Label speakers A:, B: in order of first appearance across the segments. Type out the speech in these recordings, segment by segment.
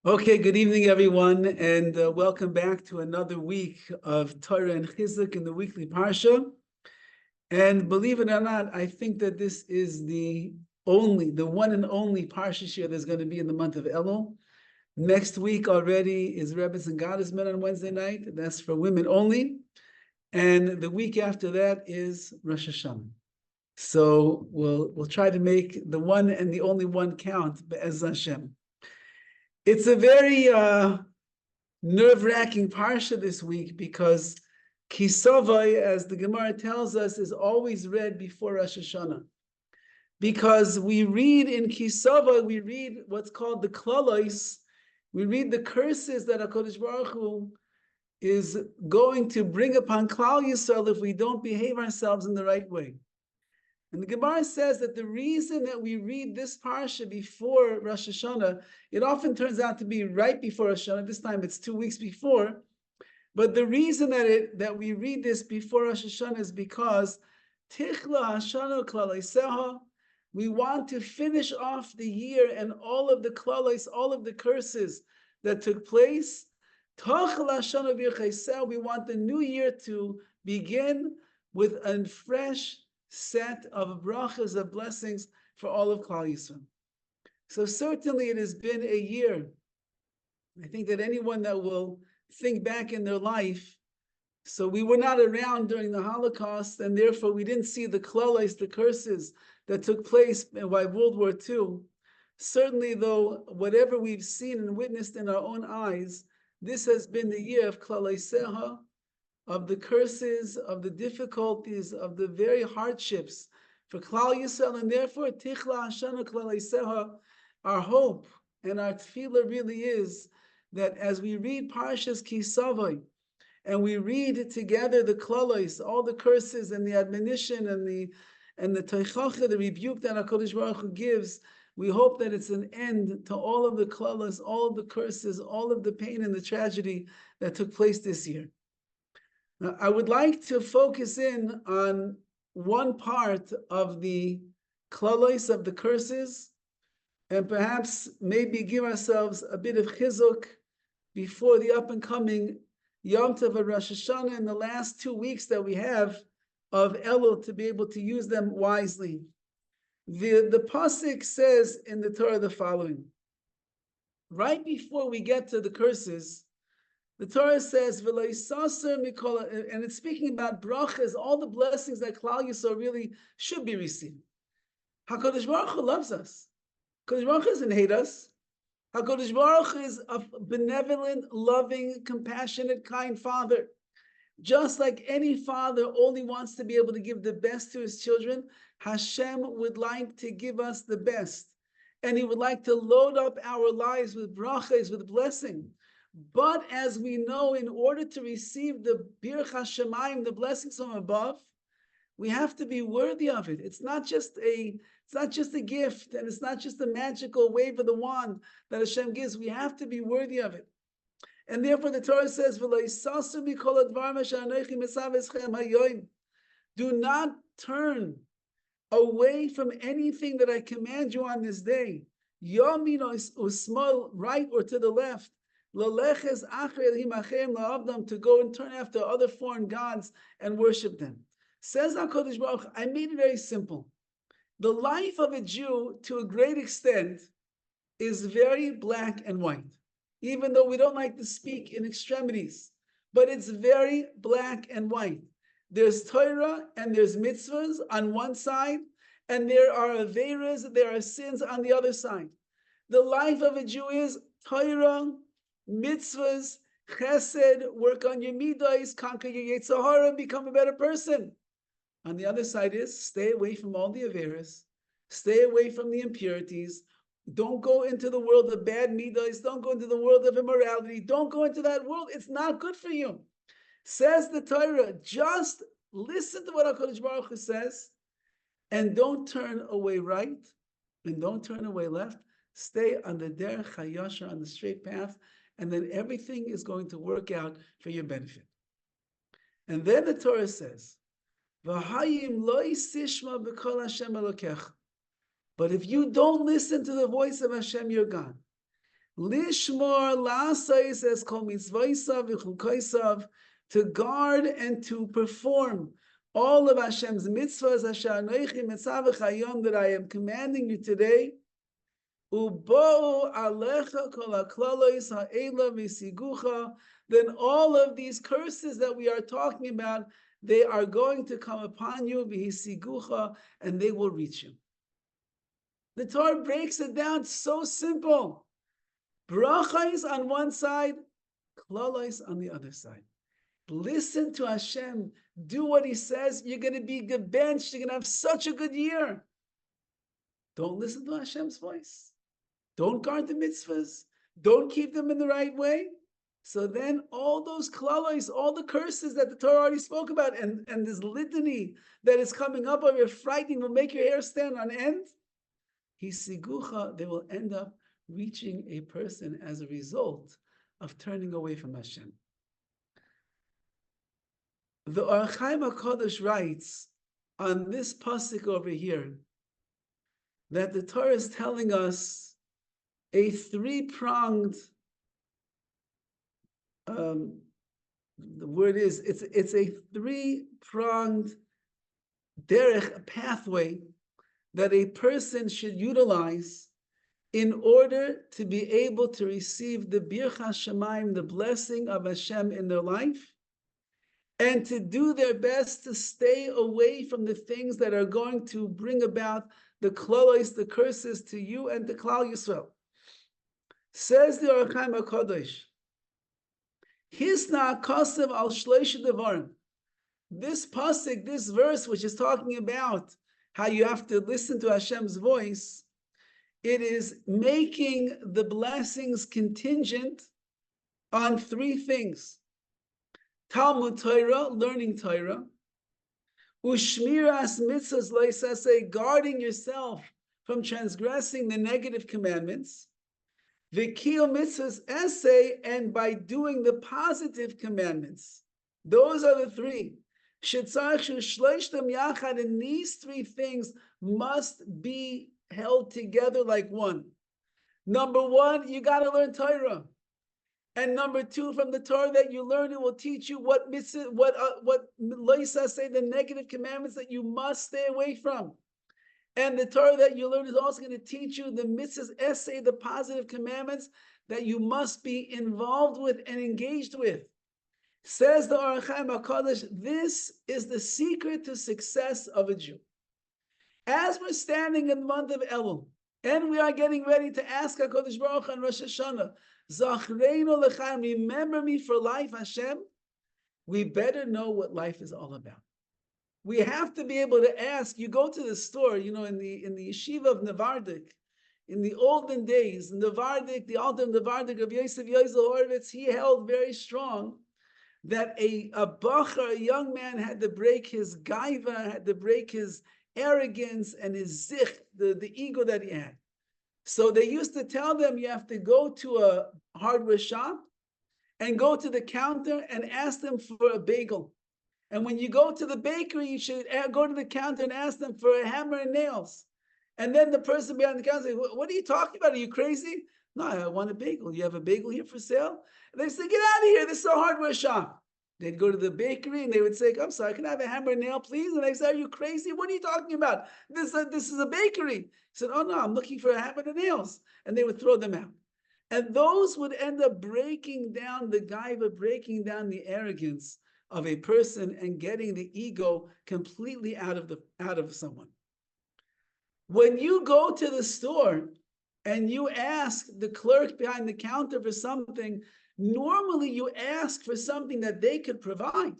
A: Okay, good evening, everyone, and welcome back to another week of Torah and Chizuk in the weekly Parsha. And believe it or not, I think that this is the one and only Parsha share there's going to be in the month of Elul. Next week already is Rebbe's and Goddessmen on Wednesday night. That's for women only. And the week after that is Rosh Hashanah. So we'll try to make the one and the only one count, Be'ez Hashem. It's a very nerve-wracking parsha this week because Kisavai, as the Gemara tells us, is always read before Rosh Hashanah. Because we read in Kisavai, we read what's called the Klalois, we read the curses that HaKadosh Baruch Hu is going to bring upon Klal Yisrael if we don't behave ourselves in the right way. And the Gemara says that the reason that we read this parsha before Rosh Hashanah, it often turns out to be right before Rosh Hashanah. This time it's 2 weeks before. But the reason that we read this before Rosh Hashanah is because Tichla Hashana Klalaiseha, we want to finish off the year and all of the klalais, all of the curses that took place. Tachla Hashana V'Chaiseh, we want the new year to begin with a fresh set of brachas, of blessings for all of Klal Yisrael. So certainly it has been a year. I think that anyone that will think back in their life, so we were not around during the Holocaust, and therefore we didn't see the klolais, the curses that took place by World War II. Certainly, though, whatever we've seen and witnessed in our own eyes, this has been the year of Klalaiseha, of the curses, of the difficulties, of the very hardships for Klal Yisrael, and therefore Tichla Hashana Klalaiseha, our hope and our tefillah really is that as we read Parshas Kisavai, and we read together the Klalais, all the curses and the admonition and the teichacha, the rebuke that HaKadosh Baruch Hu gives, we hope that it's an end to all of the Klalais, all of the curses, all of the pain and the tragedy that took place this year. Now, I would like to focus in on one part of the klalois, of the curses, and perhaps maybe give ourselves a bit of chizuk before the up-and-coming Yom Tov of Rosh Hashanah in the last 2 weeks that we have of Elul to be able to use them wisely. The pasuk says in the Torah the following. Right before we get to the curses, the Torah says, and it's speaking about brachas, all the blessings that Klal Yisrael really should be receiving. HaKadosh Baruch Hu loves us. HaKadosh Baruch Hu doesn't hate us. HaKadosh Baruch Hu is a benevolent, loving, compassionate, kind father. Just like any father only wants to be able to give the best to his children, Hashem would like to give us the best. And he would like to load up our lives with brachas, with blessing. But as we know, in order to receive the Birch HaShemayim, the blessings from above, we have to be worthy of it. It's not just a gift, and it's not just a magical wave of the wand that Hashem gives. We have to be worthy of it. And therefore the Torah says, do not turn away from anything that I command you on this day. Yamin or small, right or to the left. To go and turn after other foreign gods and worship them. Says HaKadosh Baruch Hu, I made it very simple. The life of a Jew, to a great extent, is very black and white, even though we don't like to speak in extremities, but it's very black and white. There's Torah and there's mitzvahs on one side, and there are averas, there are sins on the other side. The life of a Jew is Torah, mitzvahs, chesed, work on your midos, conquer your Yetzer Hara, become a better person. On the other side is stay away from all the averas, stay away from the impurities, don't go into the world of bad midos, don't go into the world of immorality, don't go into that world, it's not good for you. Says the Torah, just listen to what HaKadosh Baruch Hu says, and don't turn away right, and don't turn away left, stay on the derech hayashar, on the straight path, and then everything is going to work out for your benefit. And then the Torah says, V'hayim lo yisishma b'kol Hashem elokecha. But if you don't listen to the voice of Hashem, your God, Lishmor la'asais es kol mitzvaysav v'chukaysav, to guard and to perform all of Hashem's mitzvahs, asher anochi mitzavech hayom, that I am commanding you today. Ubo alecha kol haklalois ha'ela v'sigucha. Then all of these curses that we are talking about, they are going to come upon you, v'sigucha, and they will reach you. The Torah breaks it down so simple. Brachais on one side, klalois on the other side. Listen to Hashem. Do what He says. You're going to be gebenched. You're going to have such a good year. Don't listen to Hashem's voice. Don't guard the mitzvahs. Don't keep them in the right way. So then all those klalois, all the curses that the Torah already spoke about, and this litany that is coming up of your frightening will make your hair stand on end. Hisigucha, they will end up reaching a person as a result of turning away from Hashem. The Or Chaim HaKadosh writes on this pasuk over here that the Torah is telling us a three-pronged, the word is, it's a three-pronged derech, a pathway that a person should utilize in order to be able to receive the birchas shamayim, the blessing of Hashem in their life, and to do their best to stay away from the things that are going to bring about the klalos, the curses to you and to Klal Yisrael. Says the Or Chaim HaKadosh, Hisna kasev al shloisha devarim. This pasuk, this verse, which is talking about how you have to listen to Hashem's voice, it is making the blessings contingent on three things. Talmud Torah, learning Torah. Ushmiras mitzvahs leisaseh, guarding yourself from transgressing the negative commandments. V'kiyum mitzvahs essay, and by doing the positive commandments. Those are the three. Shetzarech shloishtem yachad, and these three things must be held together like one. Number one, you got to learn Torah. And number two, from the Torah that you learn, it will teach you what mitzvah, what loisa say, the negative commandments that you must stay away from. And the Torah that you learn is also going to teach you the mitzvahs, essay, the positive commandments that you must be involved with and engaged with. Says the Or Chaim HaKadosh, this is the secret to success of a Jew. As we're standing in the month of Elul, and we are getting ready to ask HaKadosh Baruch Hu on Rosh Hashanah, Zachreinu l'chaim, remember me for life, Hashem, we better know what life is all about. We have to be able to ask. You go to the store, in the yeshiva of Nevardik, in the olden days, Nevardik, the Alter Nevardik of Yosef Horowitz, he held very strong that a bacher, a young man, had to break his gaiva, had to break his arrogance and his zich, the ego that he had. So they used to tell them, you have to go to a hardware shop and go to the counter and ask them for a bagel. And when you go to the bakery, you should go to the counter and ask them for a hammer and nails. And then the person behind the counter says, what are you talking about? Are you crazy? No, I want a bagel. You have a bagel here for sale? And they say, get out of here. This is a hardware shop. They'd go to the bakery and they would say, I'm sorry, can I have a hammer and nail, please? And they say, are you crazy? What are you talking about? This is a bakery. He said, oh no, I'm looking for a hammer and nails. And they would throw them out. And those would end up breaking down the gaiva, breaking down the arrogance of a person and getting the ego completely out of someone. When you go to the store and you ask the clerk behind the counter for something, normally you ask for something that they could provide.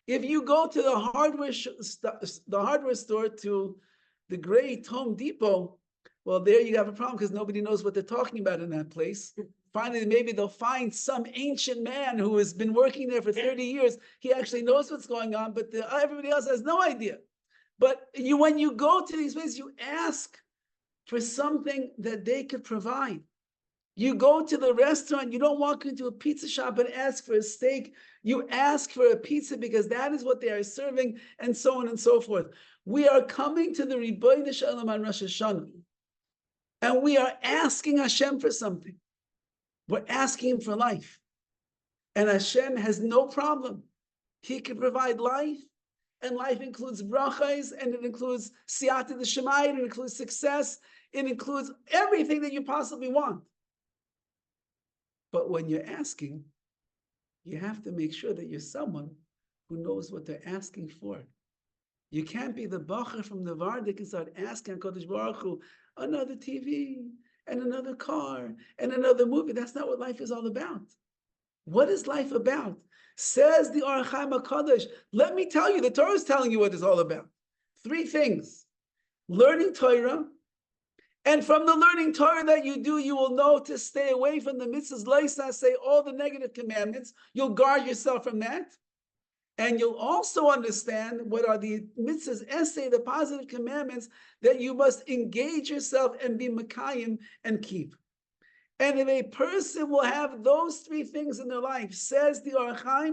A: If you go to the hardware store, to the great Home Depot, well, there you have a problem because nobody knows what they're talking about in that place. Finally, maybe they'll find some ancient man who has been working there for 30 years. He actually knows what's going on, but everybody else has no idea. But when you go to these places, you ask for something that they could provide. You go to the restaurant, you don't walk into a pizza shop and ask for a steak. You ask for a pizza because that is what they are serving, and so on and so forth. We are coming to the Ribono Shel Olam on Rosh Hashanah, and we are asking Hashem for something. We're asking for life. And Hashem has no problem. He can provide life, and life includes brachas, and it includes siyata d'shemayim, it includes success, it includes everything that you possibly want. But when you're asking, you have to make sure that you're someone who knows what they're asking for. You can't be the bacher from the Vardik and start asking HaKadosh Baruch Hu another TV and another car and another movie. That's not what life is all about. What is life about? Says the Or HaChaim HaKadosh. Let me tell you, the Torah is telling you what it's all about. 3 things. Learning Torah. And from the learning Torah that you do, you will know to stay away from the mitzvahs, loisas, say all the negative commandments. You'll guard yourself from that. And you'll also understand what are the mitzvahs, essay, the positive commandments that you must engage yourself and be mekayim and keep. And if a person will have those 3 things in their life, says the Or HaChaim,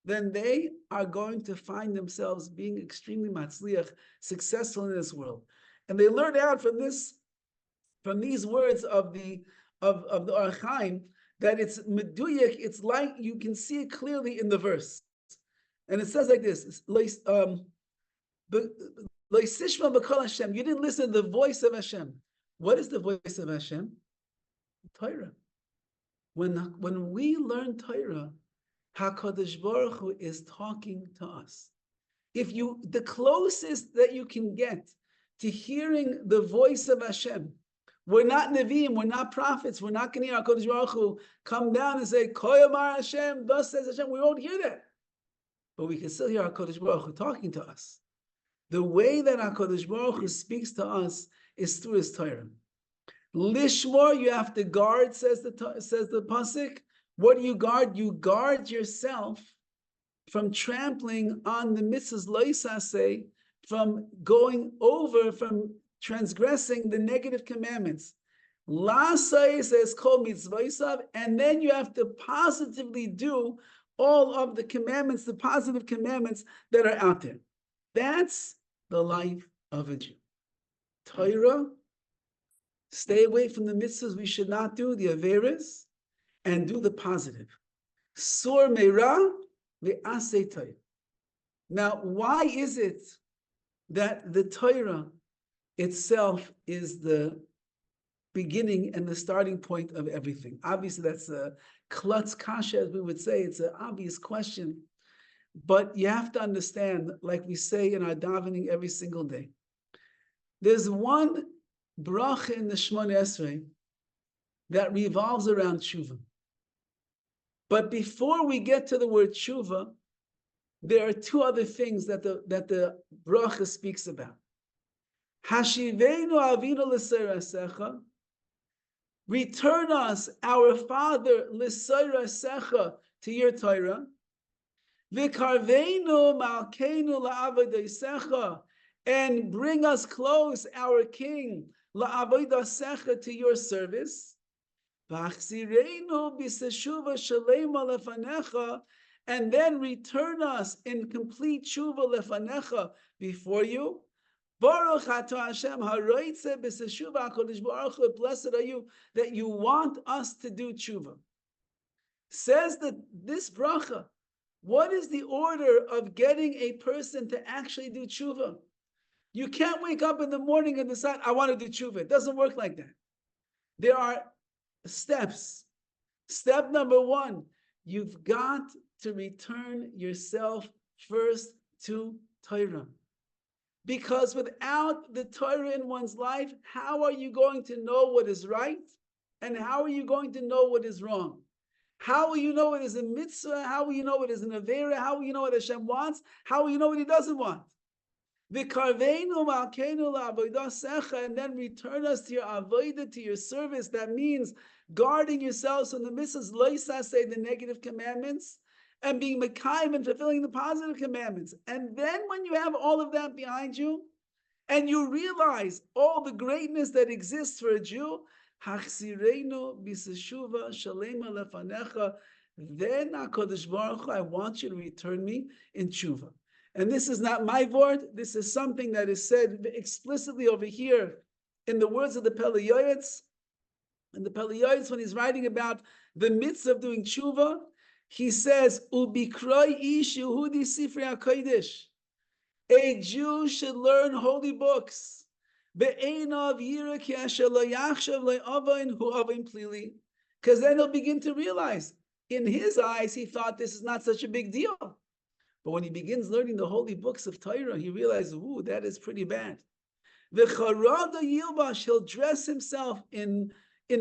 A: then they are going to find themselves being extremely matzliach, successful in this world. And they learn out from these words of the Or HaChaim, that it's meduyek, it's like you can see it clearly in the verse. And it says like this, you didn't listen to the voice of Hashem. What is the voice of Hashem? Torah. When we learn Torah, HaKadosh Baruch Hu is talking to us. The closest that you can get to hearing the voice of Hashem, we're not Nevi'im, we're not prophets, we're not going to hear HaKadosh Baruch Hu come down and say, Koyamar Hashem, thus says Hashem. We won't hear that. But we can still hear HaKadosh Baruch Hu talking to us. The way that HaKadosh Baruch Hu speaks to us is through his Torah. Lishmor, you have to guard, says the pasuk. What do you guard? You guard yourself from trampling on the mitzvahs loisase, from transgressing the negative commandments. Lasai says kol mitzvaysav, and then you have to positively do all of the commandments, the positive commandments that are out there. That's the life of a Jew. Torah, stay away from the mitzvahs we should not do, the averas, and do the positive. Sur meira ve'aseh Torah. Now, why is it that the Torah itself is the beginning and the starting point of everything? Obviously, that's a klutz kasha, as we would say. It's an obvious question. But you have to understand, like we say in our davening every single day, there's one bracha in the Shemona Esrei that revolves around tshuva. But before we get to the word tshuva, there are 2 other things that the bracha speaks about. Hashivenu avinu l'seirasecha, return us, our Father, l'seirasecha, to your Torah. V'karveinu malkeinu la'avodasecha, and bring us close, our King, la'avodasecha, to your service. V'achzireinu b'seshuva shalema lefanecha, and then return us in complete tshuva lefanecha, before you. Baruch atah Hashem haroitze b'seshuva HaKadosh Baruch Hu, blessed are you that you want us to do tshuva. Says that this bracha, what is the order of getting a person to actually do tshuva? You can't wake up in the morning and decide, I want to do tshuva. It doesn't work like that. There are steps. Step number 1, you've got to return yourself first to Torah. Because without the Torah in one's life, how are you going to know what is right? And how are you going to know what is wrong? How will you know what is a mitzvah? How will you know what is an avera? How will you know what Hashem wants? How will you know what he doesn't want? V'karveinu malkeinu la'avodasecha, and then return us to your avodah, to your service. That means guarding yourselves from the mitzvahs loisase, the negative commandments, and being mekayim and fulfilling the positive commandments. And then when you have all of that behind you, and you realize all the greatness that exists for a Jew, hachzireinu b'seshuva shalema lefanecha, then HaKadosh Baruch Hu, I want you to return me in tshuva. And this is not my word. This is something that is said explicitly over here in the words of the Pele Yoetz, And the Peliyotes, when he's writing about the mitzvah of doing tshuva, he says, "Ubikroi ish Yehudi Sifrei HaKodesh." A Jew should learn holy books. Because then he'll begin to realize, in his eyes, he thought this is not such a big deal. But when he begins learning the holy books of Torah, he realizes, ooh, that is pretty bad. He'll dress himself in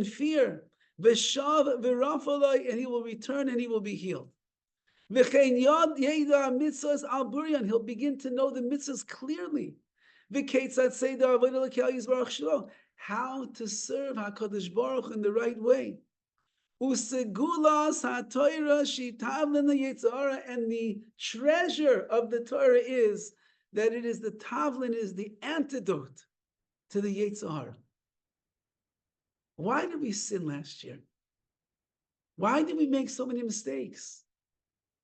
A: fear. And he will return and he will be healed. He'll begin to know the mitzvahs clearly. How to serve HaKadosh Baruch in the right way. And the treasure of the Torah is that it is the tavlin, is the antidote to the Yetzer Hara. Why did we sin last year? Why did we make so many mistakes?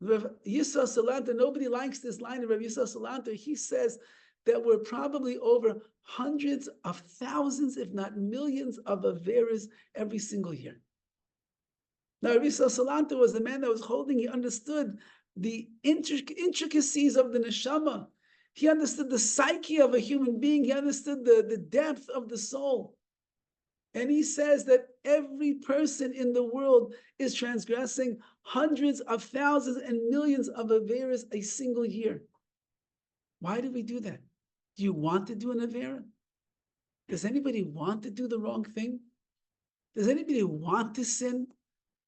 A: Rabbi Yisrael Salanter, nobody likes this line of Rabbi Yisrael Salanter. He says that we're probably over hundreds of thousands, if not millions, of averas every single year. Now, Rabbi Yisrael Salanter was the man that was holding, he understood the intricacies of the neshama. He understood the psyche of a human being. He understood the depth of the soul. And he says that every person in the world is transgressing hundreds of thousands and millions of averas a single year. Why do we do that? Do you want to do an avera? Does anybody want to do the wrong thing? Does anybody want to sin?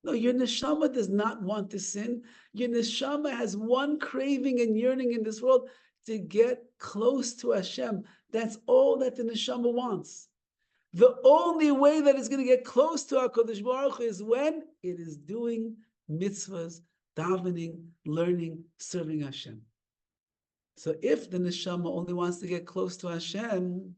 A: No, your neshama does not want to sin. Your neshama has one craving and yearning in this world, to get close to Hashem. That's all that the neshama wants. The only way that it's going to get close to HaKadosh Baruch Hu is when it is doing mitzvahs, davening, learning, serving Hashem. So if the neshama only wants to get close to Hashem,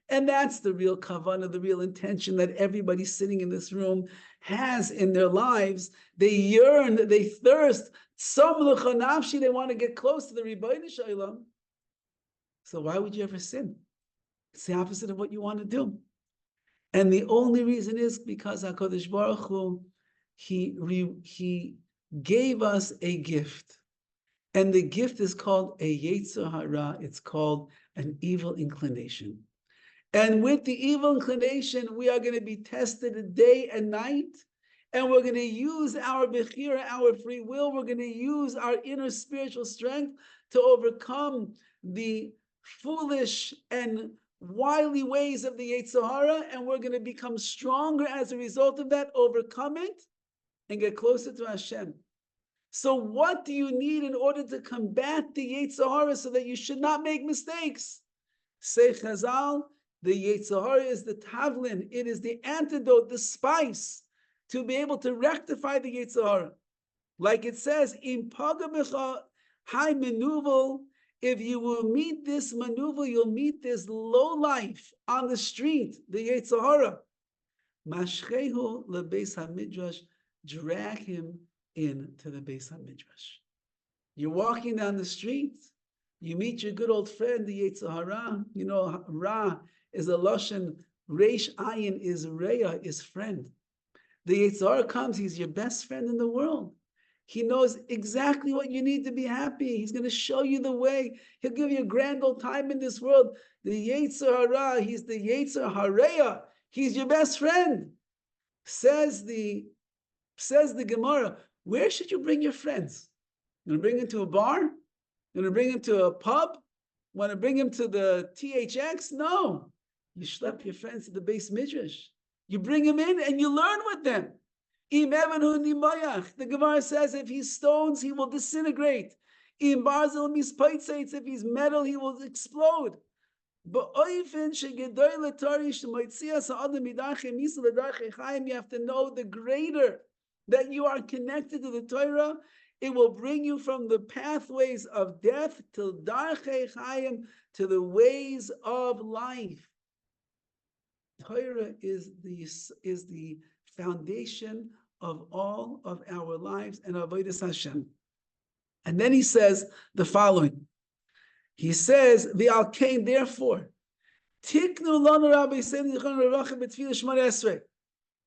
A: and that's the real kavanah, the real intention that everybody sitting in this room has in their lives, they yearn, they thirst, they want to get close to the Ribono Shel Olam. So why would you ever sin? It's the opposite of what you want to do. And the only reason is because HaKadosh Baruch Hu, he gave us a gift. And the gift is called a Yetzer Hara. It's called an evil inclination. And with the evil inclination, we are going to be tested day and night. And we're going to use our bechira, our free will. We're going to use our inner spiritual strength to overcome the foolish and wily ways of the Yetzer Hara, and we're going to become stronger as a result of that, overcome it, and get closer to Hashem. So what do you need in order to combat the Yetzer Hara so that you should not make mistakes? Say Chazal, the Yetzer Hara is the tavlin, it is the antidote, the spice, to be able to rectify the Yetzer Hara. Like it says, Im paga b'cha hai menuvel, if you will meet this maneuver, you'll meet this low life on the street, the Yetzer Hara. Mashchehu lebeis hamidrash, drag him into the Beis Hamidrash. You're walking down the street, you meet your good old friend, the Yetzer Hara. You know, Ra is a lashon, Reish Ayin is Reya, is friend. The Yetzer Hara comes, he's your best friend in the world. He knows exactly what you need to be happy. He's going to show you the way. He'll give you a grand old time in this world. The Yetzer Hara, he's the Yetzer Hareya. He's your best friend. Says the Gemara, where should you bring your friends? You want to bring them to a bar? You want to bring them to a pub? Want to bring them to the THX? No. You schlep your friends to the Beis Midrash. You bring them in and you learn with them. The Gemara says if he's stones, he will disintegrate. If he's metal, he will explode. You have to know the greater that you are connected to the Torah, it will bring you from the pathways of death to darchei chayim, to the ways of life. Torah is the foundation of all of our lives and avodas Hashem. And then he says the following. He says, "V'al kain, therefore, tiknu lanu Rabbi Seidim Zichron Levracha b'tfilah Shmoneh Esrei."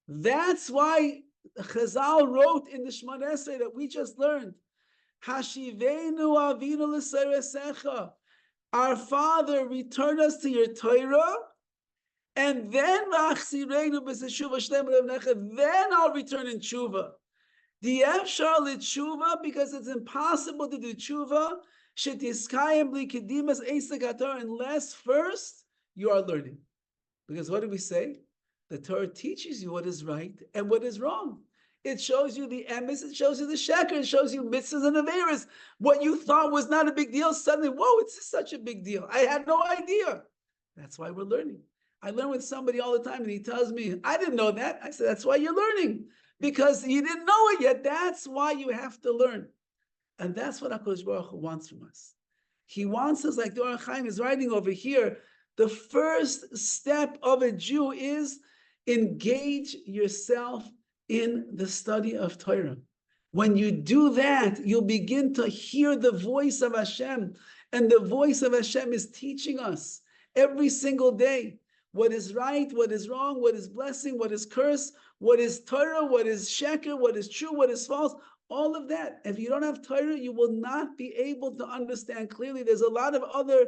A: That's why Chazal wrote in the Shemona Esrei that we just learned, Hashivenu avinu l'seiresecha. Our Father, return us to your Torah, and then I'll return in tshuva. The efshar l'tshuva, because it's impossible to do tshuva, shetiskayim bli kedimas eisek haTorah, unless first you are learning. Because what do we say? The Torah teaches you what is right and what is wrong. It shows you the emes, it shows you the sheker, it shows you mitzvahs and averas. What you thought was not a big deal, suddenly, whoa, it's such a big deal. I had no idea. That's why we're learning. I learn with somebody all the time and he tells me, I didn't know that. I said, that's why you're learning. Because you didn't know it yet. That's why you have to learn. And that's what HaKadosh Baruch Hu wants from us. He wants us, like the Orach Chaim is writing over here, the first step of a Jew is engage yourself in the study of Torah. When you do that, you'll begin to hear the voice of Hashem. And the voice of Hashem is teaching us every single day what is right, what is wrong, what is blessing, what is curse, what is Torah, what is sheker, what is true, what is false, all of that. If you don't have Torah, you will not be able to understand clearly. There's a lot of other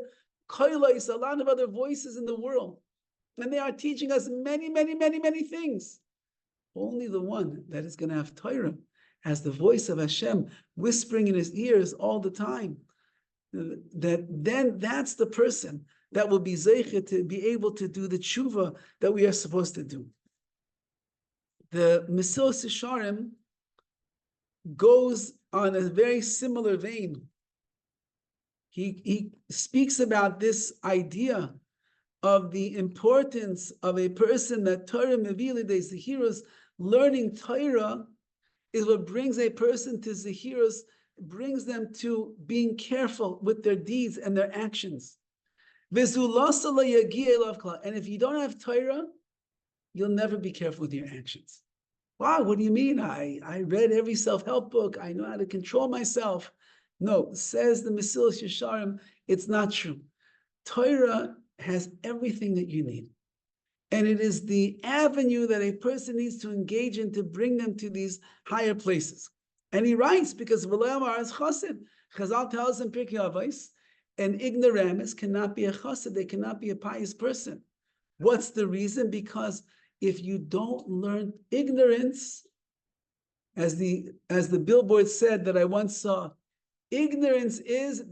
A: koilos, a lot of other voices in the world. And they are teaching us many, many, many, many things. Only the one that is going to have Torah has the voice of Hashem whispering in his ears all the time. Then that's the person that will be zeicher to be able to do the tshuva that we are supposed to do. The Mesilas Yesharim goes on a very similar vein. He speaks about this idea of the importance of a person that Torah mevili de zehiros. Learning Torah is what brings a person to zehiros, brings them to being careful with their deeds and their actions. And if you don't have Torah, you'll never be careful with your actions. Wow, what do you mean? I read every self-help book. I know how to control myself. No, says the Mesilas Yesharim, it's not true. Torah has everything that you need. And it is the avenue that a person needs to engage in to bring them to these higher places. And he writes, because Chazal tells in Pirkei Avos, an ignoramus cannot be a chassid, they cannot be a pious person. What's the reason? Because if you don't learn ignorance, as the billboard said that I once saw, ignorance is ...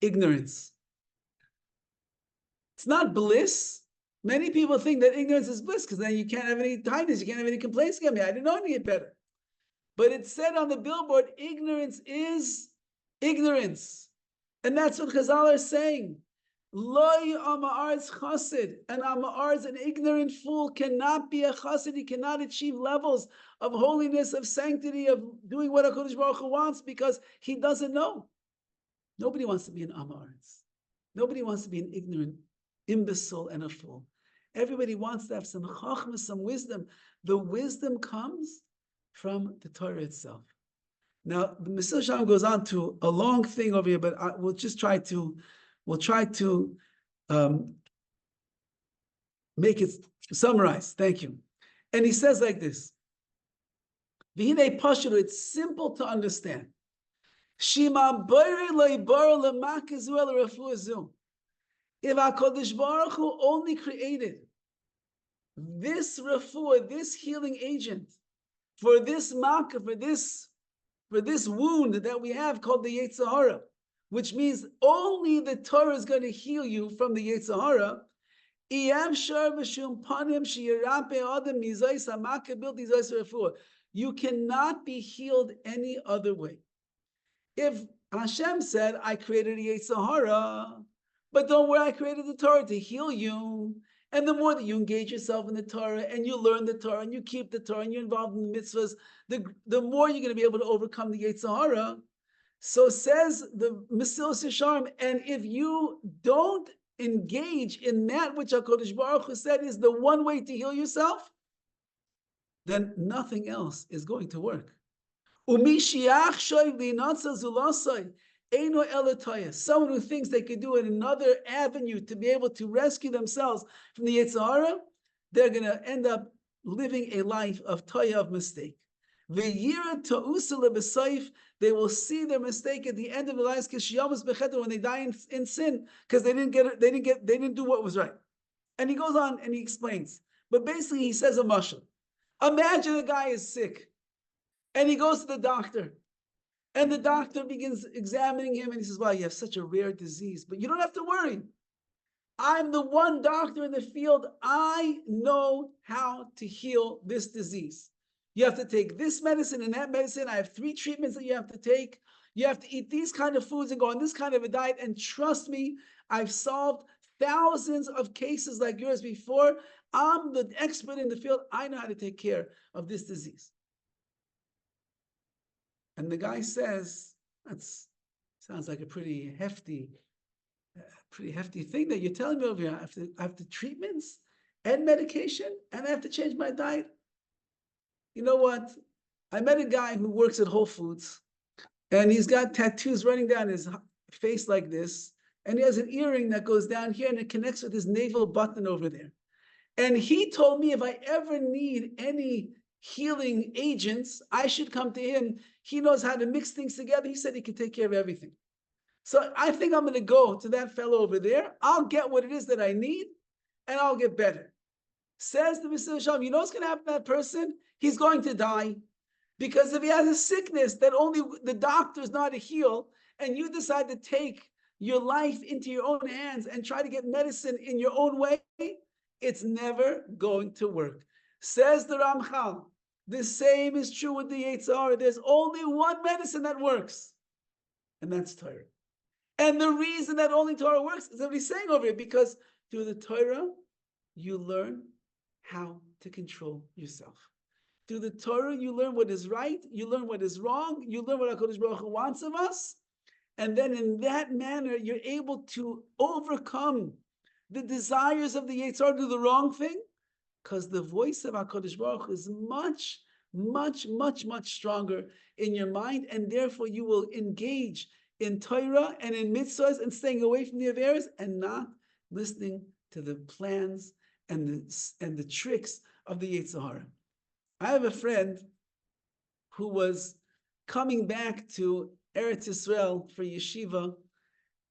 A: ignorance. It's not bliss. Many people think that ignorance is bliss because then you can't have any tightness, you can't have any complaints against me. I didn't know any better. But it said on the billboard, ignorance is ignorance. And that's what Chazal are saying. Loi Ama'ar's chassid. And Ama'ar's an ignorant fool cannot be a chassid. He cannot achieve levels of holiness, of sanctity, of doing what HaKadosh Baruch Hu wants because he doesn't know. Nobody wants to be an Ama'ar's. Nobody wants to be an ignorant imbecile and a fool. Everybody wants to have some chachma, some wisdom. The wisdom comes from the Torah itself. Now, the Mesilas Yesharim goes on to a long thing over here, but we'll try to make it summarize. Thank you. And he says like this: V'hinei pashut, it's simple to understand. Shima b'orei le'baro l'makezu el refuah zu. If HaKadosh Baruch Hu only created this refuah, this healing agent, for this makkah, for this wound that we have called the Yetzer Hara, which means only the Torah is going to heal you from the Yetzer Hara. You cannot be healed any other way. If Hashem said, I created a Yetzer Hara, but don't worry, I created the Torah to heal you. And the more that you engage yourself in the Torah and you learn the Torah and you keep the Torah and you're involved in the mitzvahs, the more you're going to be able to overcome the Yetzer Hara. So says the Mesilas Yesharim, and if you don't engage in that which HaKadosh Baruch Hu said is the one way to heal yourself, then nothing else is going to work. Someone who thinks they could do another avenue to be able to rescue themselves from the Yetzer Hara, they're going to end up living a life of toya, of mistake. They will see their mistake at the end of their lives when they die in sin, because they didn't do what was right. And he goes on and he explains. But basically he says a mashal. Imagine a guy is sick and he goes to the doctor. And the doctor begins examining him and he says, "Wow, you have such a rare disease, but you don't have to worry. I'm the one doctor in the field. I know how to heal this disease. You have to take this medicine and that medicine. I have 3 treatments that you have to take. You have to eat these kind of foods and go on this kind of a diet. And trust me, I've solved thousands of cases like yours before. I'm the expert in the field. I know how to take care of this disease." And the guy says, "That sounds like a pretty hefty thing that you're telling me over here. I have to treatments and medication, and I have to change my diet." You know what? I met a guy who works at Whole Foods, and he's got tattoos running down his face like this, and he has an earring that goes down here, and it connects with his navel button over there. And he told me if I ever need any healing agents, I should come to him. He knows how to mix things together. He said he could take care of everything. So I think I'm going to go to that fellow over there. I'll get what it is that I need, and I'll get better. Says the Messiah Shalom, you know what's going to happen to that person? He's going to die. Because if he has a sickness that only the doctors know how to heal, and you decide to take your life into your own hands and try to get medicine in your own way, it's never going to work. Says the Ramchal, the same is true with the Yetzer Hara. There's only one medicine that works, and that's Torah. And the reason that only Torah works is what he's saying over here, because through the Torah, you learn how to control yourself. Through the Torah, you learn what is right, you learn what is wrong, you learn what HaKadosh Baruch Hu wants of us, and then in that manner, you're able to overcome the desires of the Yetzer Hara to do the wrong thing, because the voice of HaKadosh Baruch Hu is much, much, much, much stronger in your mind, and therefore you will engage in Torah and in mitzvahs and staying away from the averos and not listening to the plans and the tricks of the Yetzer Hara. I have a friend who was coming back to Eretz Yisrael for yeshiva.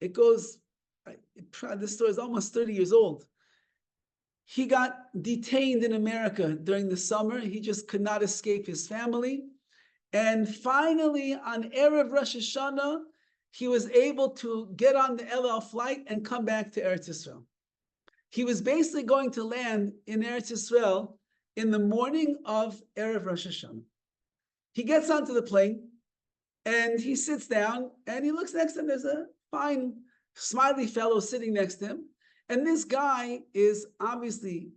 A: This story is almost 30 years old. He got detained in America during the summer. He just could not escape his family. And finally, on Erev Rosh Hashanah, he was able to get on the El Al flight and come back to Eretz Yisrael. He was basically going to land in Eretz Yisrael in the morning of Erev Rosh Hashanah. He gets onto the plane and he sits down and he looks next to him. There's a fine, smiley fellow sitting next to him. And this guy is obviously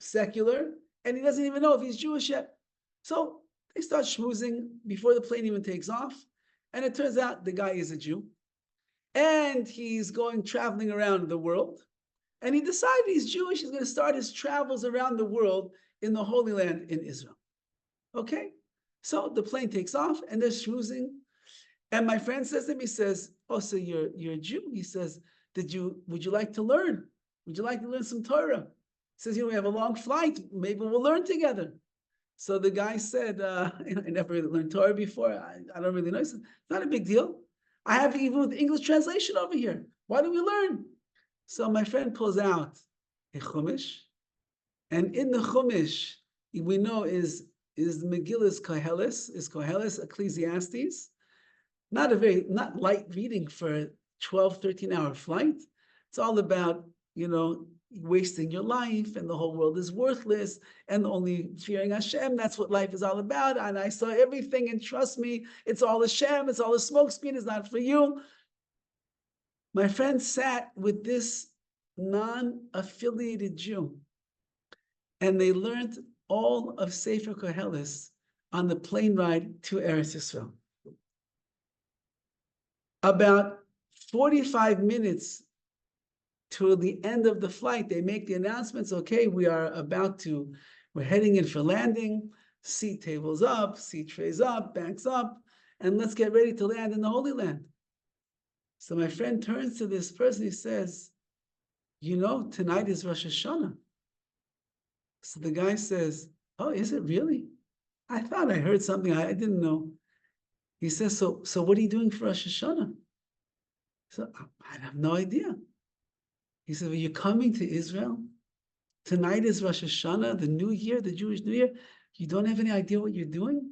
A: secular and he doesn't even know if he's Jewish yet. So they start schmoozing before the plane even takes off. And it turns out the guy is a Jew. And he's traveling around the world. And he decided he's Jewish. He's going to start his travels around the world in the Holy Land in Israel. Okay? So the plane takes off and they're schmoozing. And my friend says to him, he says, "Oh, so you're a Jew?" He says, would you like to learn? Would you like to learn some Torah? He says, we have a long flight. Maybe we'll learn together. So the guy said, I never really learned Torah before. I don't really know. He said, "It's not a big deal. I have even with English translation over here. Why don't we learn?" So my friend pulls out a Chumash. And in the Chumash, we know is Megillah's Koheles, is Koheles Ecclesiastes. Not light reading for a 12, 13-hour flight. It's all about, wasting your life and the whole world is worthless and only fearing Hashem. That's what life is all about. And I saw everything, and trust me, it's all Hashem. It's all a smokescreen. It's not for you. My friend sat with this non-affiliated Jew, and they learned all of Sefer Koheles on the plane ride to Eretz Yisrael. About 45 minutes to the end of the flight, they make the announcements, okay, we're heading in for landing, seat tables up, seat trays up, banks up, and let's get ready to land in the Holy Land. So my friend turns to this person, he says, tonight is Rosh Hashanah. So the guy says, Oh, is it really? I thought I heard something I didn't know. He says, so what are you doing for Rosh Hashanah? So I have no idea. He said, well, you're coming to Israel. Tonight is Rosh Hashanah, the new year, the Jewish New Year. You don't have any idea what you're doing?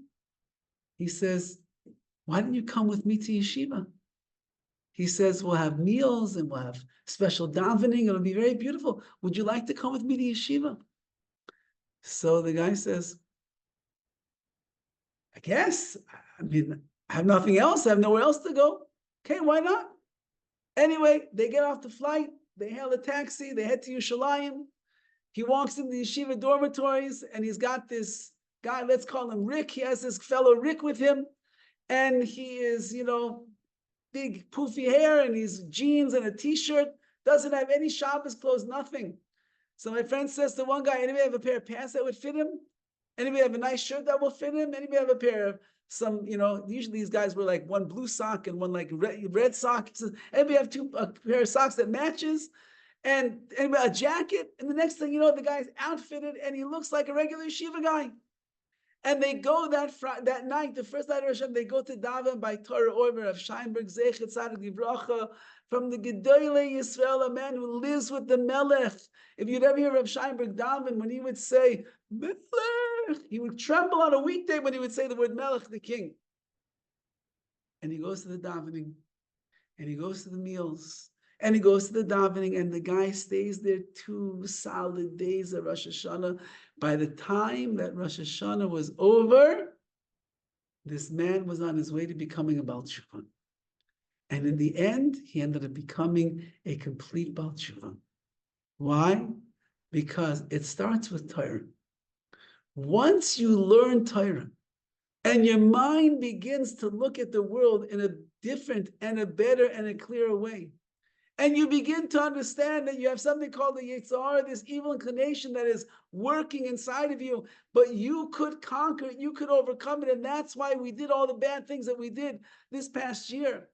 A: He says, why don't you come with me to yeshiva? He says, we'll have meals and we'll have special davening. It'll be very beautiful. Would you like to come with me to yeshiva? So the guy says, I guess. I mean, I have nothing else. I have nowhere else to go. Okay, why not? Anyway, they get off the flight. They hail a taxi. They head to Yerushalayim. He walks into the yeshiva dormitories, and he's got this guy, let's call him Rick. He has this fellow Rick with him, and he is, big poofy hair, and he's jeans and a t-shirt, doesn't have any Shabbos clothes, nothing. So my friend says to one guy, anybody have a pair of pants that would fit him? Anybody have a nice shirt that will fit him? Anybody have a pair of usually these guys wear like one blue sock and one like red sock. So anybody have a pair of socks that matches? And a jacket, and the next thing you know, the guy's outfitted and he looks like a regular yeshiva guy. And they go that night, the first night of Hashem, they go to daven by Torah Orver of Scheinberg Zechet Tzadik Livracha, from the Gedolei Yisrael, a man who lives with the Melech. If you'd ever hear of Scheinberg daven, when he would say Melech, he would tremble on a weekday when he would say the word Melech, the king. And he goes to the davening, and he goes to the meals, and he goes to the davening, and the guy stays there 2 solid days of Rosh Hashanah. By the time that Rosh Hashanah was over, this man was on his way to becoming a Baal Tshuva. And in the end, he ended up becoming a complete Baal Tshuva. Why? Because it starts with Torah. Once you learn Torah, and your mind begins to look at the world in a different and a better and a clearer way, and you begin to understand that you have something called the Yetzer Hara, this evil inclination that is working inside of you, but you could conquer it, you could overcome it, and that's why we did all the bad things that we did this past year.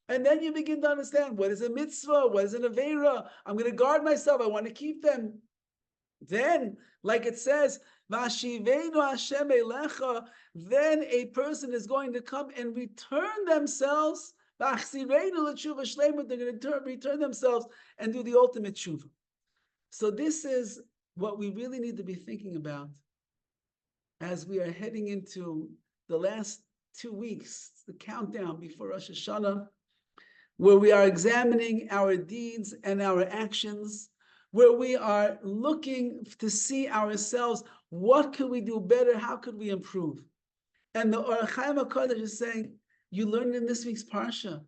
A: And then you begin to understand what is a mitzvah, what is an aveira. I'm going to guard myself, I want to keep them. Then, like it says, Vashivenu Hashem elecha, then a person is going to come and return themselves. They're going to return themselves and do the ultimate tshuva. So this is what we really need to be thinking about as we are heading into the last 2 weeks, the countdown before Rosh Hashanah, where we are examining our deeds and our actions, where we are looking to see ourselves, what could we do better, how could we improve? And the Or HaChaim HaKadosh is saying, you learned in this week's Parsha,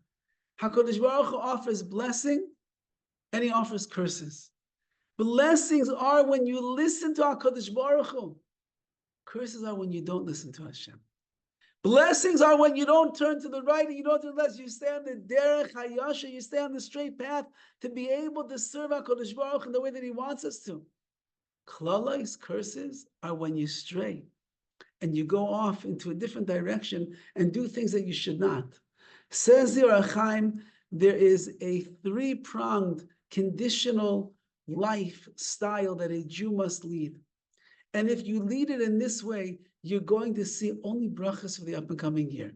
A: HaKadosh Baruch Hu offers blessing and he offers curses. Blessings are when you listen to HaKadosh Baruch Hu. Curses are when you don't listen to Hashem. Blessings are when you don't turn to the right and you don't turn to the left. You stay on the derech hayasha, you stay on the straight path to be able to serve HaKadosh Baruch Hu in the way that he wants us to. Klalais, curses, are when you stray and you go off into a different direction and do things that you should not. Says the Or HaChaim, there is a 3-pronged conditional lifestyle that a Jew must lead. And if you lead it in this way, you're going to see only brachas for the up and coming year.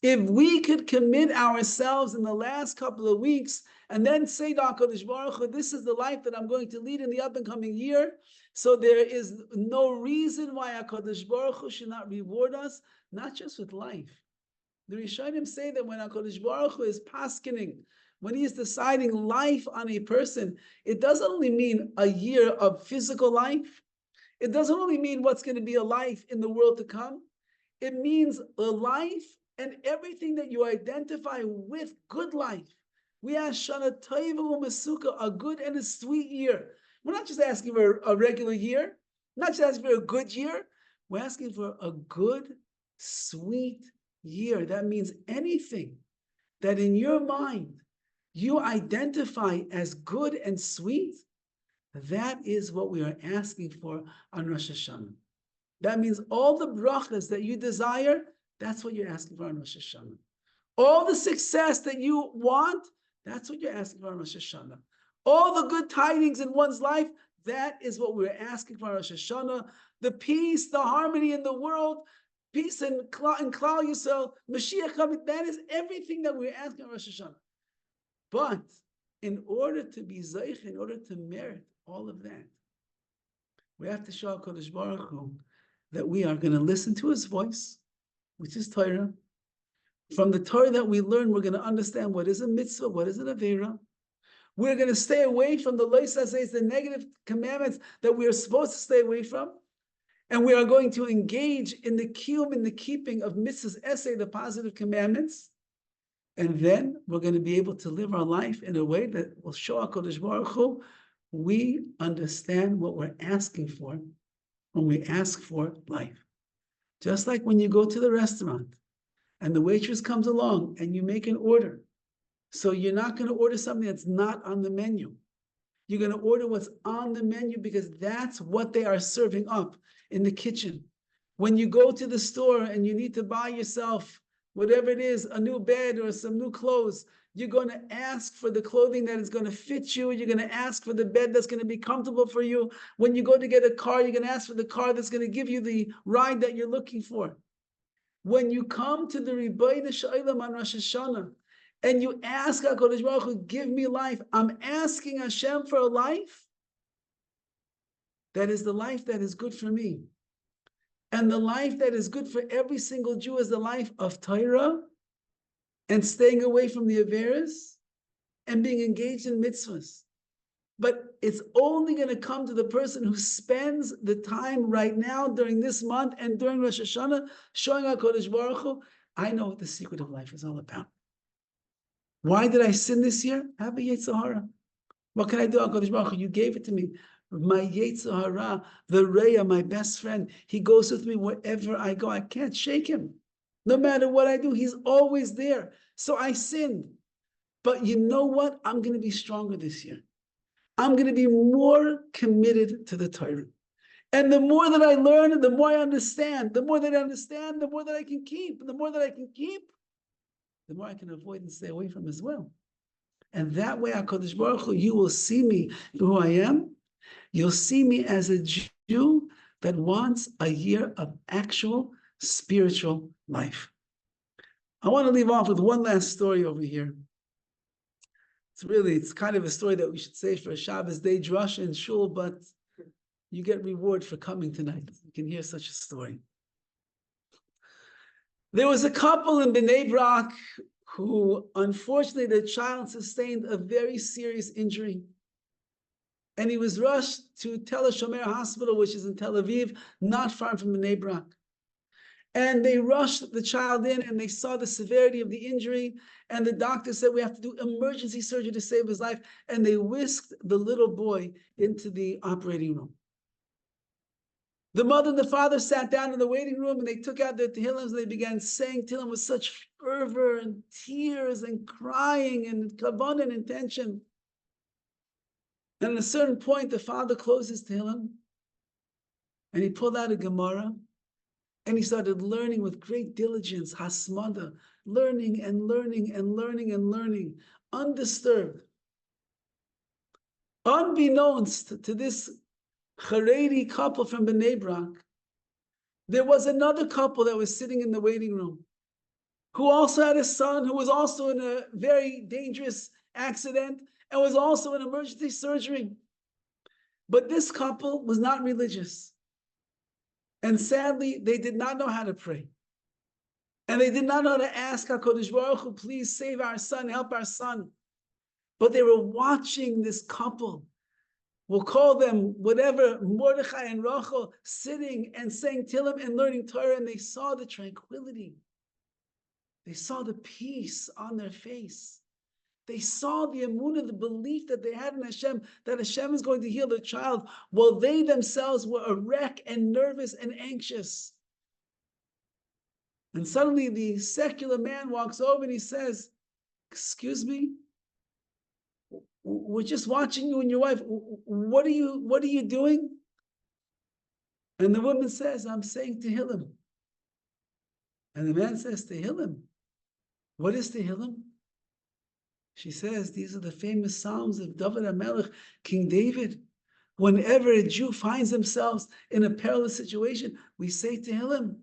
A: If we could commit ourselves in the last couple of weeks and then say to HaKadosh Baruch Hu, this is the life that I'm going to lead in the up and coming year, so there is no reason why HaKadosh Baruch Hu should not reward us, not just with life. The Rishonim say that when HaKadosh Baruch Hu is paskening, when he is deciding life on a person, it doesn't only mean a year of physical life. It doesn't only mean what's going to be a life in the world to come. It means a life and everything that you identify with good life. We ask Shana Tova U'Mesuka, a good and a sweet year. We're not just asking for a regular year, not just asking for a good year. We're asking for a good, sweet year. That means anything that in your mind you identify as good and sweet, that is what we are asking for on Rosh Hashanah. That means all the brachas that you desire, that's what you're asking for on Rosh Hashanah. All the success that you want, that's what you're asking for on Rosh Hashanah. All the good tidings in one's life, That is what we're asking for Rosh Hashanah. The peace, the harmony in the world, peace in Klal Yisrael, Mashiach coming. That is everything that we're asking for Rosh Hashanah. But in order to be Zaych, in order to merit all of that, we have to show HaKadosh Baruch Hu that we are going to listen to his voice, which is Torah. From the Torah that we learn, we're going to understand what is a mitzvah, what is an avera. We're going to stay away from the loisas, the negative commandments that we are supposed to stay away from. And we are going to engage in the kiyum, in the keeping of mitzvahs essay, the positive commandments. And then we're going to be able to live our life in a way that will show HaKadosh Baruch Hu we understand what we're asking for when we ask for life. Just like when you go to the restaurant and the waitress comes along and you make an order. So you're not going to order something that's not on the menu. You're going to order what's on the menu because that's what they are serving up in the kitchen. When you go to the store and you need to buy yourself whatever it is, a new bed or some new clothes, you're going to ask for the clothing that is going to fit you. You're going to ask for the bed that's going to be comfortable for you. When you go to get a car, you're going to ask for the car that's going to give you the ride that you're looking for. When you come to the Ribono Shel Olam on Rosh Hashanah and you ask HaKadosh Baruch Hu, give me life, I'm asking Hashem for a life that is the life that is good for me. And the life that is good for every single Jew is the life of Torah and staying away from the Averas and being engaged in mitzvahs. But it's only going to come to the person who spends the time right now during this month and during Rosh Hashanah showing HaKadosh Baruch Hu, I know what the secret of life is all about. Why did I sin this year? Have a Yetzer Hara. What can I do, HaKadosh Baruch Hu? You gave it to me. My Yetzer Hara, the Reya, my best friend, he goes with me wherever I go. I can't shake him. No matter what I do, he's always there. So I sinned. But you know what? I'm going to be stronger this year. I'm going to be more committed to the Torah. And the more that I learn, the more I understand. The more that I understand, the more that I can keep. And the more that I can keep, the more I can avoid and stay away from as well. And that way, HaKadosh Baruch Hu, you will see me for who I am. You'll see me as a Jew that wants a year of actual spiritual life. I want to leave off with one last story over here. It's kind of a story that we should say for a Shabbos day drush in shul, but you get reward for coming tonight. You can hear such a story. There was a couple in Bnei Brak who, unfortunately, the child sustained a very serious injury. And he was rushed to Tel HaShomer Hospital, which is in Tel Aviv, not far from Bnei Brak. And they rushed the child in and they saw the severity of the injury. And the doctor said, we have to do emergency surgery to save his life. And they whisked the little boy into the operating room. The mother and the father sat down in the waiting room and they took out their tehillims and they began saying tehillim with such fervor and tears and crying and kavanah and intention. And at a certain point, the father closed his tehillim and he pulled out a Gemara and he started learning with great diligence, hasmada, learning and learning and learning and learning, undisturbed. Unbeknownst to this Haredi couple from Bnei Brak, there was another couple that was sitting in the waiting room who also had a son who was also in a very dangerous accident and was also in emergency surgery. But this couple was not religious. And sadly, they did not know how to pray. And they did not know how to ask HaKadosh Baruch Hu, please save our son, help our son. But they were watching this couple, we'll call them whatever, Mordechai and Rachel, sitting and saying Tehillim and learning Torah, and they saw the tranquility. They saw the peace on their face. They saw the emunah, the belief that they had in Hashem, that Hashem is going to heal their child, while they themselves were a wreck and nervous and anxious. And suddenly the secular man walks over and he says, excuse me, we're just watching you and your wife. What are you doing? And the woman says, I'm saying Tehillim. And the man says, Tehillim. What is Tehillim? She says, these are the famous Psalms of Dovid HaMelech, King David, Whenever a Jew finds themselves in a perilous situation, we say to him,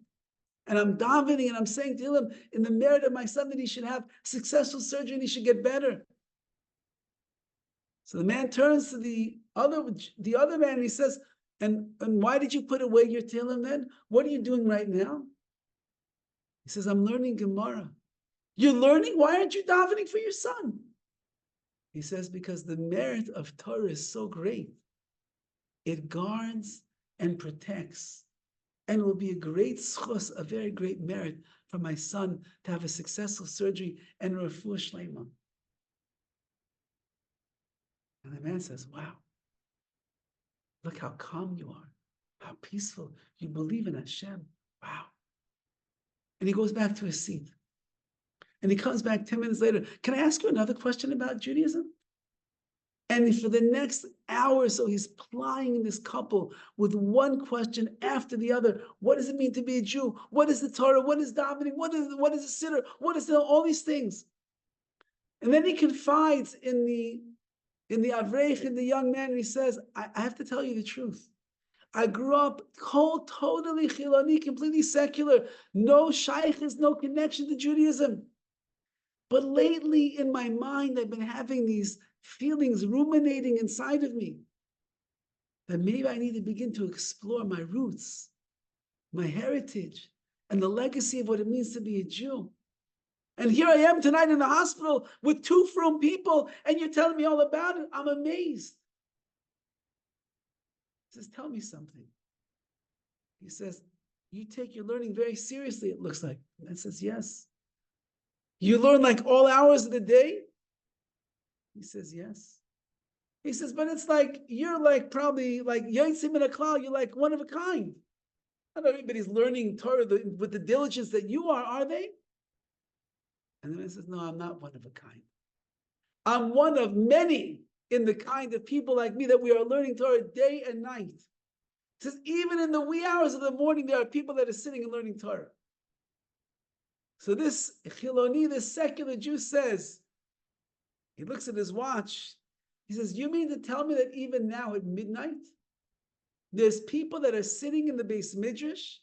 A: and I'm davening and I'm saying to him, in the merit of my son, that he should have successful surgery and he should get better. So the man turns to the other man and he says, and why did you put away your Tehillim then? What are you doing right now? He says, I'm learning Gemara. You're learning? Why aren't you davening for your son? He says, because the merit of Torah is so great. It guards and protects. And it will be a great schus, a very great merit for my son to have a successful surgery and refuah shleima. And the man says, wow, look how calm you are, how peaceful. You believe in Hashem. Wow. And he goes back to his seat. And he comes back 10 minutes later. Can I ask you another question about Judaism? And for the next hour or so, he's plying this couple with one question after the other. What does it mean to be a Jew? What is the Torah? What is davening? What is a siddur? What is all these things? And then he confides in the Avreich, in the young man, and he says, I have to tell you the truth. I grew up totally chiloni, completely secular, no shaykhs, no connection to Judaism. But lately in my mind, I've been having these feelings ruminating inside of me that maybe I need to begin to explore my roots, my heritage, and the legacy of what it means to be a Jew. And here I am tonight in the hospital with two frum people, and you're telling me all about it. I'm amazed. He says, tell me something. He says, you take your learning very seriously, it looks like. And I says, yes. You learn like all hours of the day? He says, yes. He says, but it's like, you're like probably like Yotzim in a cloud, you're like one of a kind. Not everybody's learning Torah with the diligence that you are they? And then he says, no, I'm not one of a kind. I'm one of many in the kind of people like me that we are learning Torah day and night. He says, even in the wee hours of the morning, there are people that are sitting and learning Torah. So this Chiloni, this secular Jew says, he looks at his watch. He says, you mean to tell me that even now at midnight, there's people that are sitting in the Beis Midrash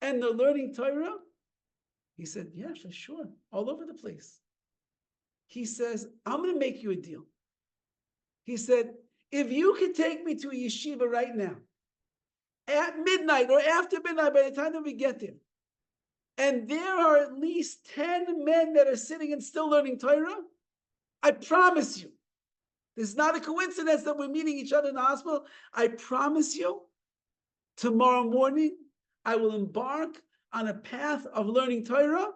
A: and they're learning Torah? He said, yeah, for sure, all over the place. He says, I'm going to make you a deal. He said, if you could take me to a yeshiva right now, at midnight or after midnight, by the time that we get there, and there are at least 10 men that are sitting and still learning Torah, I promise you, this is not a coincidence that we're meeting each other in the hospital. I promise you, tomorrow morning, I will embark on a path of learning Torah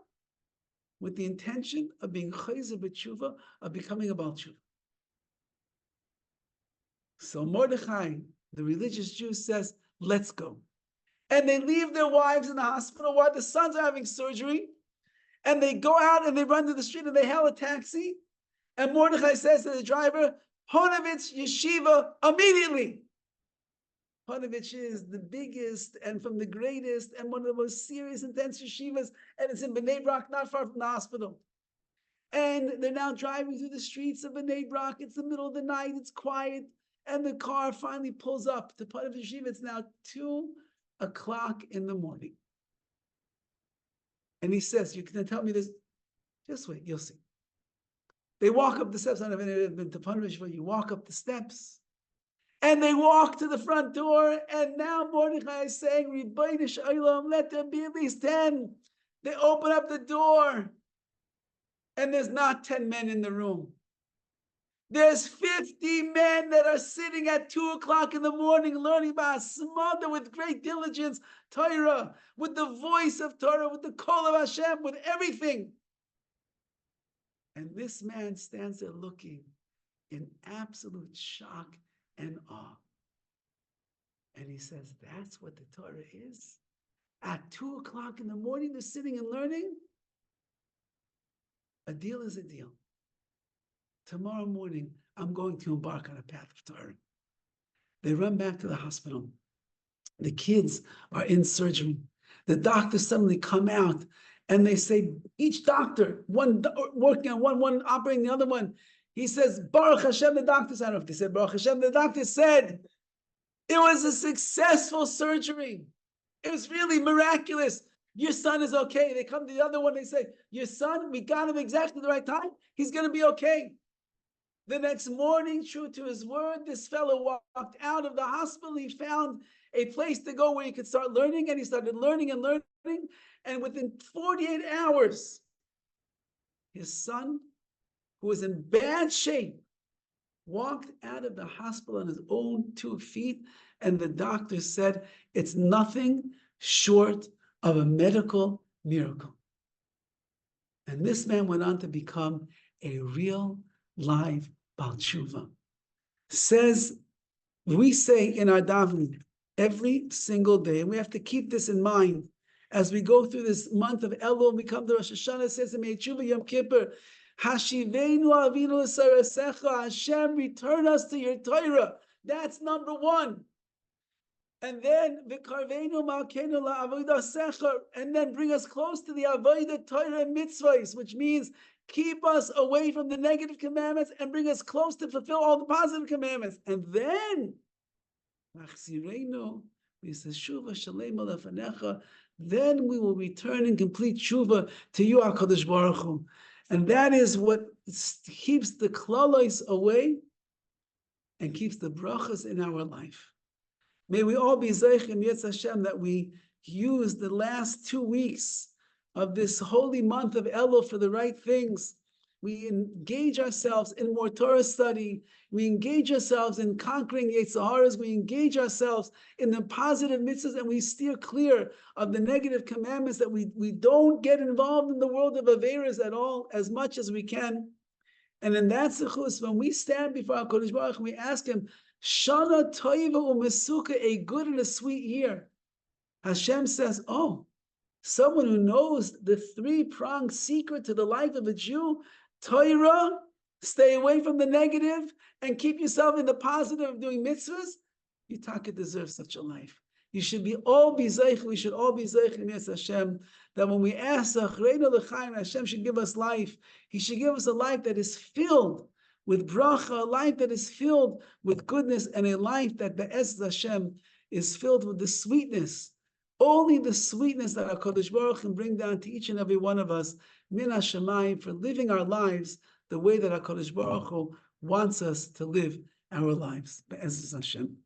A: with the intention of being chayzer b'tshuva, of becoming a Baal Tshuva. So Mordechai, the religious Jew, says, let's go. And they leave their wives in the hospital while the sons are having surgery. And they go out and they run to the street and they hail a taxi. And Mordechai says to the driver, Horowitz yeshiva immediately. Horowitz is the biggest and from the greatest and one of the most serious, intense yeshivas. And it's in Bnei Brak, not far from the hospital. And they're now driving through the streets of Bnei Brak. It's the middle of the night. It's quiet. And the car finally pulls up to Horowitz yeshiva. It's now 2:00 in the morning. And he says, you can tell me this? Just wait, you'll see. They walk up the steps. I don't know if anyone has been to Horowitz, but you walk up the steps. And they walk to the front door. And now Mordechai is saying, Rabbi Shalom, let there be at least 10. They open up the door. And there's not 10 men in the room. There's 50 men that are sitting at 2:00 in the morning learning about Smother with great diligence, Torah, with the voice of Torah, with the call of Hashem, with everything. And this man stands there looking in absolute shock and awe. And he says, that's what the Torah is? At 2:00 in the morning, they're sitting and learning? A deal is a deal. Tomorrow morning, I'm going to embark on a path of Torah. They run back to the hospital. The kids are in surgery. The doctors suddenly come out and they say, each doctor, one working on one operating the other one, he says, Baruch Hashem, the doctor, I don't know if they said Baruch Hashem, the doctor said, It was a successful surgery. It was really miraculous. Your son is okay. They come to the other one, they say, your son, we got him exactly the right time. He's going to be okay. The next morning, true to his word, this fellow walked out of the hospital. He found a place to go where he could start learning, and he started learning and learning. And within 48 hours, his son, who was in bad shape, walked out of the hospital on his own 2 feet, and the doctor said, it's nothing short of a medical miracle. And this man went on to become a real live Baal Tshuva. Says, we say in our davening every single day, and we have to keep this in mind as we go through this month of Elul, we come to Rosh Hashanah, it says in Tshuva Yom Kippur, Hashivenu avinu l'sarasecha, Hashem, return us to your Torah. That's number one. And then v'karvenu malkeinu la'avodah secha, and then bring us close to the avodah Torah and mitzvahs, which means keep us away from the negative commandments and bring us close to fulfill all the positive commandments. And then then we will return in complete tshuva to you, HaKadosh Baruch Hu. And that is what keeps the klalos away and keeps the brachas in our life. May we all be zeichim Yetz Hashem that we use the last 2 weeks of this holy month of Elul for the right things. We engage ourselves in more Torah study. We engage ourselves in conquering Yetzaharas. We engage ourselves in the positive mitzvahs, and we steer clear of the negative commandments, that we don't get involved in the world of Averas at all, as much as we can. And in that zechus, when we stand before HaKadosh Baruch Hu, we ask him, Shana Toiva Umesuka, a good and a sweet year. Hashem says, oh, someone who knows the 3-pronged secret to the life of a Jew, Torah, stay away from the negative and keep yourself in the positive of doing mitzvahs, you taka deserve such a life. You should all be zeich, we should all be zeich in Yetz Hashem, that when we ask Hashem should give us life, he should give us a life that is filled with bracha, a life that is filled with goodness, and a life that Be'ez Hashem is filled with the sweetness, only the sweetness that HaKadosh Baruch Hu can bring down to each and every one of us, min hashamayim, for living our lives the way that HaKadosh Baruch Hu wants us to live our lives. Be'ez Hashem.